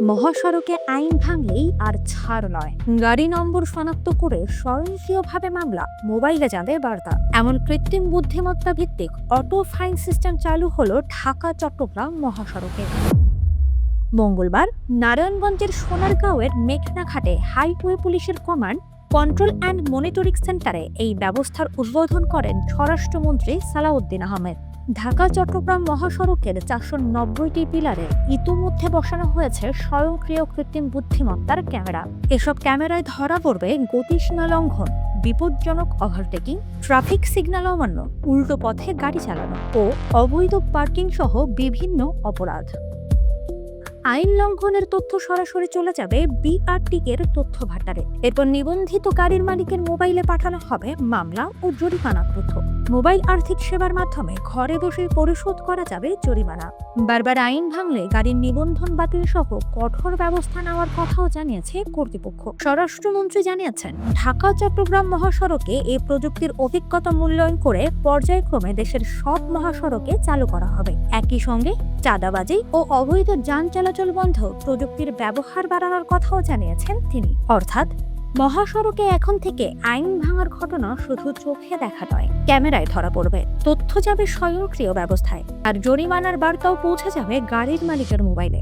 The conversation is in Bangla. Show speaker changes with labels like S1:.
S1: মহাসড়কে আইন ভাঙলেই আর ছাড় নয়। গাড়ি নম্বর শনাক্ত করে স্বয়ংক্রিয়ভাবে মামলা, মোবাইলে যাবে বার্তা। এমন কৃত্রিম বুদ্ধিমত্তা ভিত্তিক অটো ফাইন সিস্টেম চালু হলো ঢাকা চট্টগ্রাম মহাসড়কে। মঙ্গলবার নারায়ণগঞ্জের সোনারগাঁওয়ের মেঘনাঘাটে হাইওয়ে পুলিশের কমান্ড, কন্ট্রোল অ্যান্ড মনিটরিং সেন্টারে এই ব্যবস্থার উদ্বোধন করেন স্বরাষ্ট্রমন্ত্রী সালাউদ্দিন আহমেদ। ঢাকা চট্টগ্রাম মহাসড়কের 490টি পিলারে ইতিমধ্যে বসানো হয়েছে স্বয়ংক্রিয় কৃত্রিম বুদ্ধিমত্তার ক্যামেরা। এসব ক্যামেরায় ধরা পড়বে গতিসীমা লঙ্ঘন, বিপজ্জনক ওভারটেকিং, ট্রাফিক সিগন্যাল অমান্য, উল্টো পথে গাড়ি চালানো ও অবৈধ পার্কিং সহ বিভিন্ন অপরাধ। আইন লঙ্ঘনের তথ্য সরাসরি চলে যাবে বিআরটি এর তথ্য ভান্ডারে। এরপর নিবন্ধিত গাড়ির মালিকের মোবাইলে পাঠানো হবে মামলা ও জরিমানার তথ্য। মোবাইল আর্থিক সেবার মাধ্যমে ঘরে বসে পরিশোধ করা যাবে জরিমানা। বারবার আইন ভাঙলে গাড়ির নিবন্ধন বাতিল সহ কঠোর ব্যবস্থা নেওয়ার কথাও জানিয়েছে কর্তৃপক্ষ। স্বরাষ্ট্রমন্ত্রী জানিয়েছেন, ঢাকা চট্টগ্রাম মহাসড়কে এই প্রযুক্তির অভিজ্ঞতা মূল্যায়ন করে পর্যায়ক্রমে দেশের সব মহাসড়কে চালু করা হবে। একই সঙ্গে চাঁদাবাজি ও অবৈধ যান চলাচল বন্ধ প্রযুক্তির ব্যবহার বাড়ানোর কথাও জানিয়েছেন তিনি। অর্থাৎ মহাসড়কে এখন থেকে আইন ভাঙার ঘটনা শুধু চোখে দেখা নয়, ক্যামেরায় ধরা পড়বে, তথ্য যাবে স্বয়ংক্রিয় ব্যবস্থায়, আর জরিমানার বার্তাও পৌঁছে যাবে গাড়ির মালিকের মোবাইলে।